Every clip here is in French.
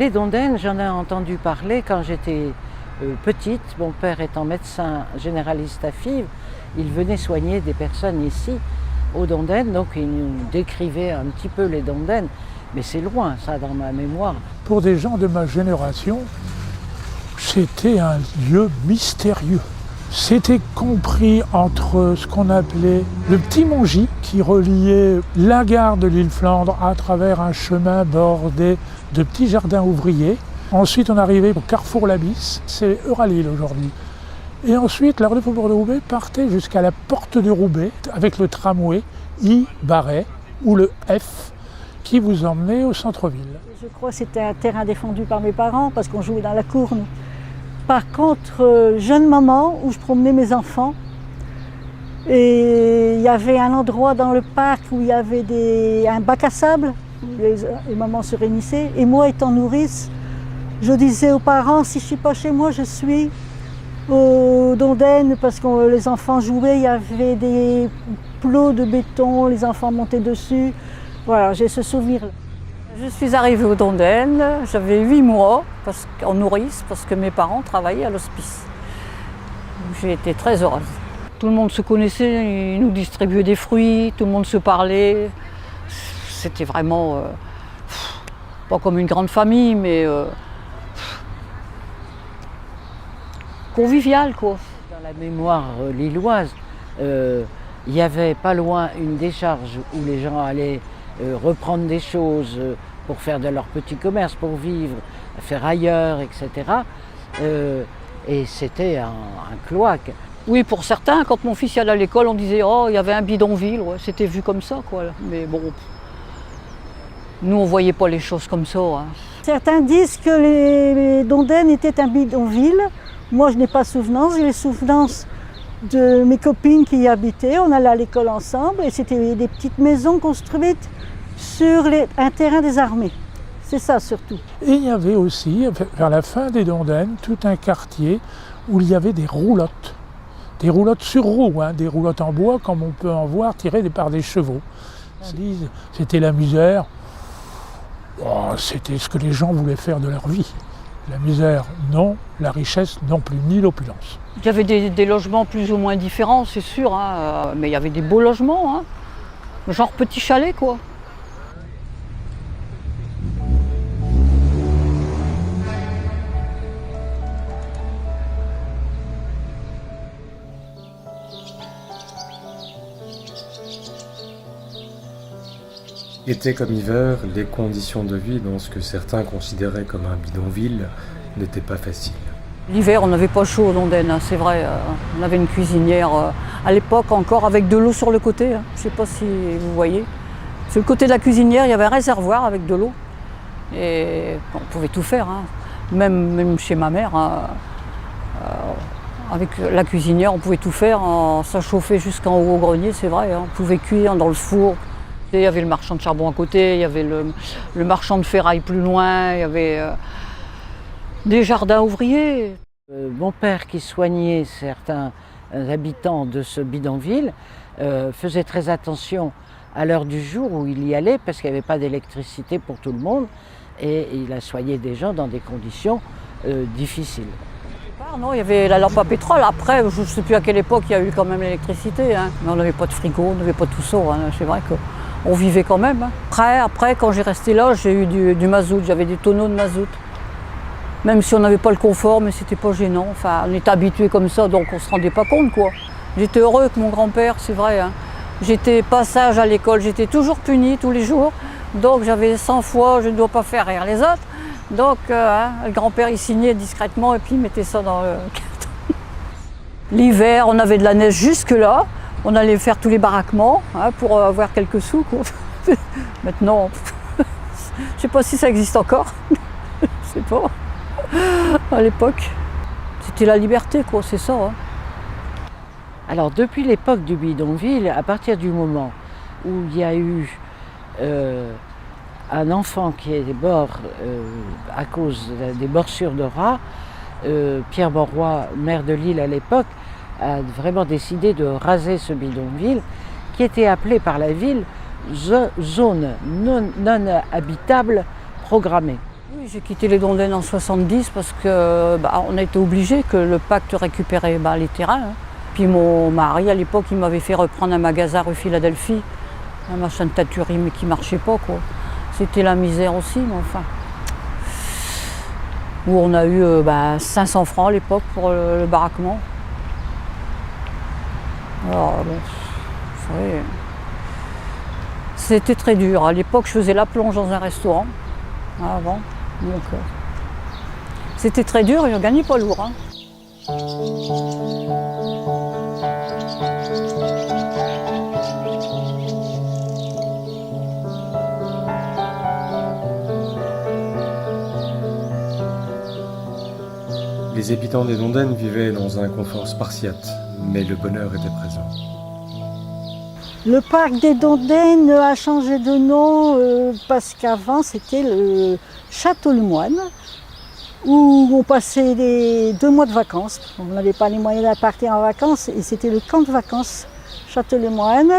Les Dondaines, j'en ai entendu parler quand j'étais petite. Mon père étant médecin généraliste à Fives, il venait soigner des personnes ici, aux Dondaines, donc il nous décrivait un petit peu les Dondaines, mais c'est loin, ça, dans ma mémoire. Pour des gens de ma génération, c'était un lieu mystérieux. C'était compris entre ce qu'on appelait le Petit Mongy, qui reliait la gare de l'île Flandre à travers un chemin bordé de petits jardins ouvriers. Ensuite, on arrivait au carrefour Labisse, c'est Euralil aujourd'hui. Et ensuite, la rue du Faubourg de Roubaix partait jusqu'à la porte de Roubaix avec le tramway I-Barret ou le F qui vous emmenait au centre-ville. Je crois que c'était un terrain défendu par mes parents parce qu'on jouait dans la cour, nous. Par contre, jeune maman, où je promenais mes enfants, et il y avait un endroit dans le parc où il y avait un bac à sable, où les mamans se réunissaient. Et moi, étant nourrice, je disais aux parents, si je ne suis pas chez moi, je suis aux Dondaines, parce que les enfants jouaient, il y avait des plots de béton, les enfants montaient dessus. Voilà, j'ai ce souvenir-là. Je suis arrivée aux Dondaines, j'avais 8 mois en nourrice parce que mes parents travaillaient à l'hospice. J'ai été très heureuse. Tout le monde se connaissait, ils nous distribuaient des fruits, tout le monde se parlait. C'était vraiment pas comme une grande famille, mais convivial, quoi. Dans la mémoire lilloise, il y avait pas loin une décharge où les gens allaient reprendre des choses pour faire de leur petit commerce, pour vivre, faire ailleurs, etc. Et c'était un cloaque. Oui, pour certains, quand mon fils y allait à l'école, on disait « Oh, il y avait un bidonville ouais. », c'était vu comme ça, quoi. Mais bon, nous, on ne voyait pas les choses comme ça. Hein. Certains disent que les Dondaines étaient un bidonville. Moi, je n'ai pas souvenance, j'ai les souvenances de mes copines qui y habitaient. On allait à l'école ensemble et c'était des petites maisons construites sur un terrain des armées. C'est ça surtout. Et il y avait aussi, vers la fin des Dondaines, tout un quartier où il y avait des roulottes. Des roulottes sur roues, hein, des roulottes en bois comme on peut en voir tirées par des chevaux. C'était la misère, c'était ce que les gens voulaient faire de leur vie. La misère, non. La richesse, non plus, ni l'opulence. Il y avait des logements plus ou moins différents, c'est sûr, hein, mais il y avait des beaux logements, hein, genre petit chalet, quoi. Été comme hiver, les conditions de vie dans ce que certains considéraient comme un bidonville n'étaient pas faciles. L'hiver, on n'avait pas chaud aux Dondaines, hein, c'est vrai. On avait une cuisinière à l'époque encore avec de l'eau sur le côté. Hein. Je ne sais pas si vous voyez. Sur le côté de la cuisinière, il y avait un réservoir avec de l'eau. Et on pouvait tout faire, hein. Même chez ma mère. Hein, avec la cuisinière, on pouvait tout faire. Ça chauffait jusqu'en haut au grenier, c'est vrai. Hein. On pouvait cuire dans le four. Il y avait le marchand de charbon à côté, il y avait le marchand de ferraille plus loin, il y avait des jardins ouvriers. Mon père, qui soignait certains habitants de ce bidonville, faisait très attention à l'heure du jour où il y allait, parce qu'il n'y avait pas d'électricité pour tout le monde, et il a soigné des gens dans des conditions difficiles. Non, il y avait la lampe à pétrole. Après, je ne sais plus à quelle époque il y a eu quand même l'électricité, hein. Mais on n'avait pas de frigo, on n'avait pas tout ça. Hein. C'est vrai qu'on vivait quand même. Hein. Après, quand j'ai resté là, j'ai eu du mazout, j'avais des tonneaux de mazout. Même si on n'avait pas le confort, mais c'était pas gênant. Enfin, on était habitués comme ça, donc on ne se rendait pas compte, quoi. J'étais heureux avec mon grand-père, c'est vrai. Hein. J'étais pas sage à l'école, j'étais toujours punie tous les jours. Donc j'avais 100 fois, je ne dois pas faire rire les autres. Donc le grand-père il signait discrètement et puis il mettait ça dans le carton. L'hiver, on avait de la neige jusque là. On allait faire tous les baraquements pour avoir quelques sous, quoi. Maintenant, je ne sais pas si ça existe encore. Je sais pas. À l'époque, c'était la liberté, quoi, c'est ça. Hein. Alors depuis l'époque du bidonville, à partir du moment où il y a eu un enfant qui est mort à cause des morsures de rats, Pierre Mauroy, maire de Lille à l'époque, a vraiment décidé de raser ce bidonville qui était appelé par la ville zone non habitable programmée. Oui, j'ai quitté les Dondaines en 70 parce que on a été obligé que le pacte récupérait les terrains. Hein. Puis mon mari, à l'époque, il m'avait fait reprendre un magasin rue Philadelphie, un machin de tâturerie, mais qui ne marchait pas, quoi. C'était la misère aussi, mais enfin. Où on a eu 500 francs à l'époque pour le baraquement. Alors, bon, vous savez, c'était très dur. À l'époque, je faisais la plonge dans un restaurant, avant. Donc, c'était très dur et on ne gagnait pas lourd. Hein. Les habitants des Dondaines vivaient dans un confort spartiate, mais le bonheur était présent. Le parc des Dondaines a changé de nom parce qu'avant c'était le Château-le-Moine où on passait les 2 mois de vacances. On n'avait pas les moyens de partir en vacances et c'était le camp de vacances Château-le-Moine.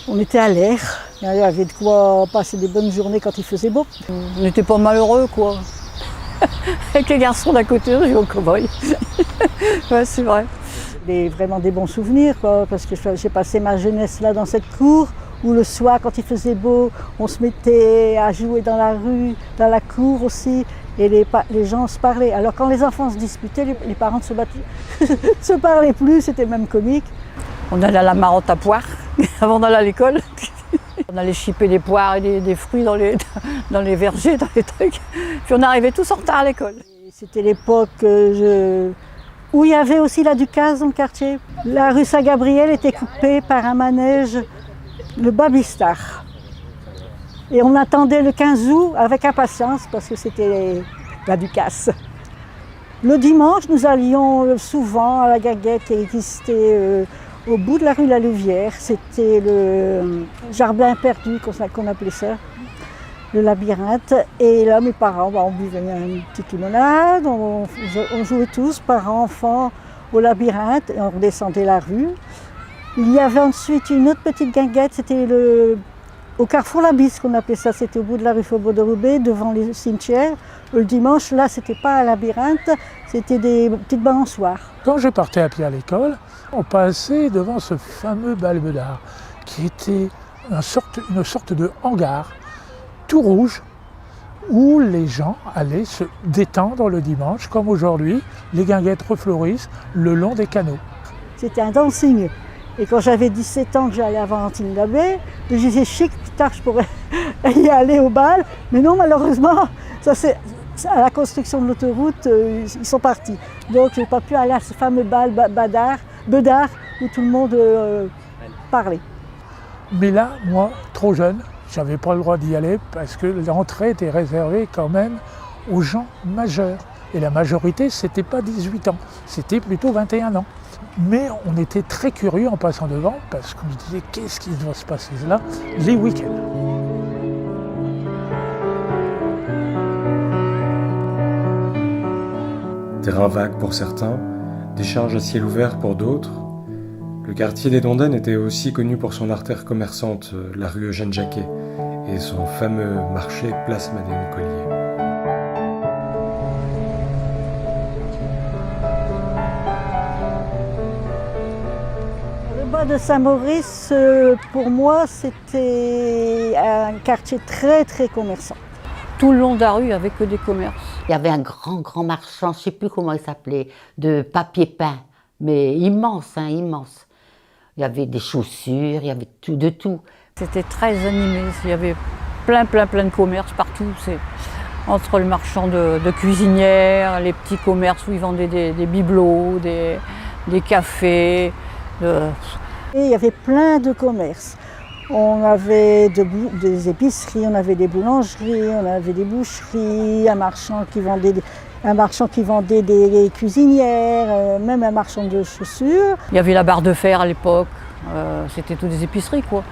On était à l'air, il y avait de quoi passer des bonnes journées quand il faisait beau. On n'était pas malheureux, quoi. Avec les garçons d'à côté, on jouait au cow-boy. Ouais, c'est vrai. Et vraiment des bons souvenirs, quoi, parce que j'ai passé ma jeunesse là dans cette cour où le soir, quand il faisait beau, on se mettait à jouer dans la rue, dans la cour aussi, et les gens se parlaient. Alors quand les enfants se disputaient, les parents ne se parlaient plus, c'était même comique. On allait à la marotte à poire avant d'aller à l'école. On allait chipper des poires et des fruits dans les vergers, dans les trucs. Puis on arrivait tous en retard à l'école. C'était l'époque où il y avait aussi la Ducasse dans le quartier. La rue Saint-Gabriel était coupée par un manège, le Babystar. Et on attendait le 15 août avec impatience parce que c'était la Ducasse. Le dimanche, nous allions souvent à la Gaguette qui existait au bout de la rue La Louvière. C'était le jardin perdu qu'on appelait ça, le labyrinthe. Et là, mes parents, on buvait une petite limonade, on jouait tous, parents, enfants, au labyrinthe et on redescendait la rue. Il y avait ensuite une autre petite guinguette, c'était au carrefour La Bisse qu'on appelait ça, c'était au bout de la rue Faubourg de Roubaix, devant les cimetières. Le dimanche, là, c'était pas un labyrinthe, c'était des petites balançoires. Quand je partais à pied à l'école, on passait devant ce fameux Balbedard, qui était une sorte de hangar tout rouge, où les gens allaient se détendre le dimanche, comme aujourd'hui, les guinguettes refleurissent le long des canaux. C'était un dancing. Et quand j'avais 17 ans que j'allais à Valentine-l'Abbé, je disais chic, plus tard je pourrais y aller au bal. Mais non, malheureusement, à la construction de l'autoroute, ils sont partis. Donc je n'ai pas pu aller à ce fameux bal Bedard, où tout le monde parlait. Mais là, moi, trop jeune, je n'avais pas le droit d'y aller parce que l'entrée était réservée quand même aux gens majeurs. Et la majorité, ce n'était pas 18 ans, c'était plutôt 21 ans. Mais on était très curieux en passant devant parce qu'on se disait qu'est-ce qui doit se passer là les week-ends. Terrain vague pour certains, décharge à ciel ouvert pour d'autres, le quartier des Dondaines était aussi connu pour son artère commerçante, la rue Eugène Jacquet, et son fameux marché Place Madeleine-Collier. Le bas de Saint-Maurice, pour moi, c'était un quartier très très commerçant. Tout le long de la rue, il n'y avait que des commerces. Il y avait un grand marchand, je ne sais plus comment il s'appelait, de papier peint, mais immense, immense. Il y avait des chaussures, il y avait de tout. C'était très animé, il y avait plein de commerces partout. Entre le marchand de cuisinières, les petits commerces où ils vendaient des bibelots, des cafés. Et il y avait plein de commerces. On avait des épiceries, on avait des boulangeries, on avait des boucheries, un marchand qui vendait des cuisinières, même un marchand de chaussures. Il y avait la barre de fer à l'époque, c'était toutes des épiceries quoi.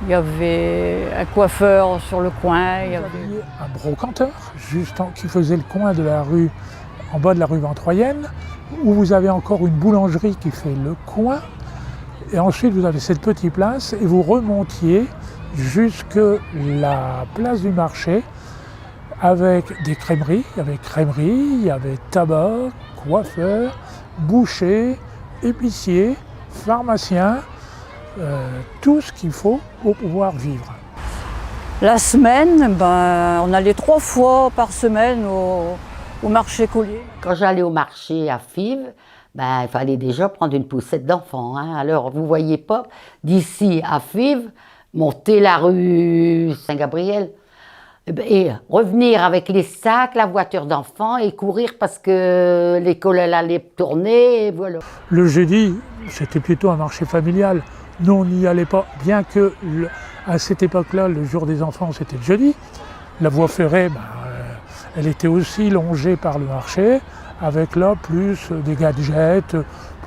Il y avait un coiffeur sur le coin. Il y avait un brocanteur qui faisait le coin de la rue, en bas de la rue Ventroyenne, où vous avez encore une boulangerie qui fait le coin. Et ensuite, vous avez cette petite place et vous remontiez jusque la place du marché avec des crèmeries. Il y avait tabac, coiffeur, boucher, épicier, pharmacien, tout ce qu'il faut pour pouvoir vivre. La semaine, on allait 3 fois par semaine au marché Collier. Quand j'allais au marché à Fives, il fallait déjà prendre une poussette d'enfant. Hein. Alors, vous ne voyez pas, d'ici à Fives, monter la rue Saint-Gabriel et revenir avec les sacs, la voiture d'enfant et courir parce que l'école elle allait tourner. Et voilà. Le jeudi, c'était plutôt un marché familial. Nous, on n'y allait pas, bien que à cette époque-là, le jour des enfants, c'était le jeudi. La voie ferrée, elle était aussi longée par le marché, avec là plus des gadgets,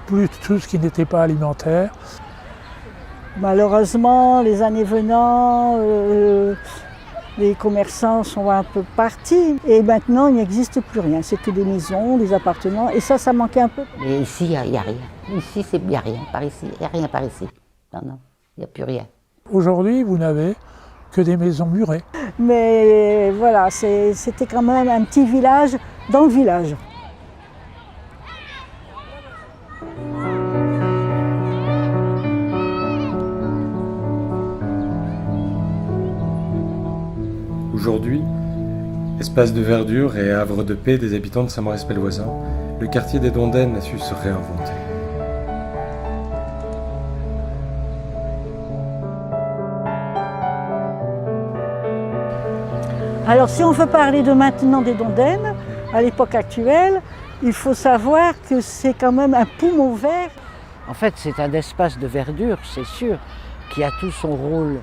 plus tout ce qui n'était pas alimentaire. Malheureusement, les années venant, les commerçants sont un peu partis et maintenant il n'existe plus rien. C'est que des maisons, des appartements et ça manquait un peu. Mais ici, il n'y a rien. Ici, il n'y a rien par ici. Il n'y a rien par ici. Non, il n'y a plus rien. Aujourd'hui, vous n'avez que des maisons murées. Mais voilà, c'était quand même un petit village dans le village. Aujourd'hui, espace de verdure et havre de paix des habitants de Saint-Maurice-Pelvoisin, le quartier des Dondaines a su se réinventer. Alors si on veut parler de maintenant des Dondaines, à l'époque actuelle, il faut savoir que c'est quand même un poumon vert. En fait, c'est un espace de verdure, c'est sûr, qui a tout son rôle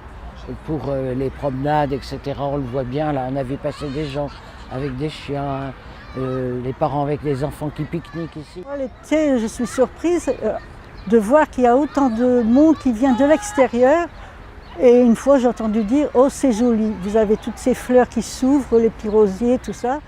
pour les promenades, etc. On le voit bien, là, on a vu passer des gens avec des chiens, les parents avec les enfants qui pique-niquent ici. L'été, je suis surprise de voir qu'il y a autant de monde qui vient de l'extérieur. Et une fois, j'ai entendu dire « Oh, c'est joli, vous avez toutes ces fleurs qui s'ouvrent, les petits rosiers, tout ça ».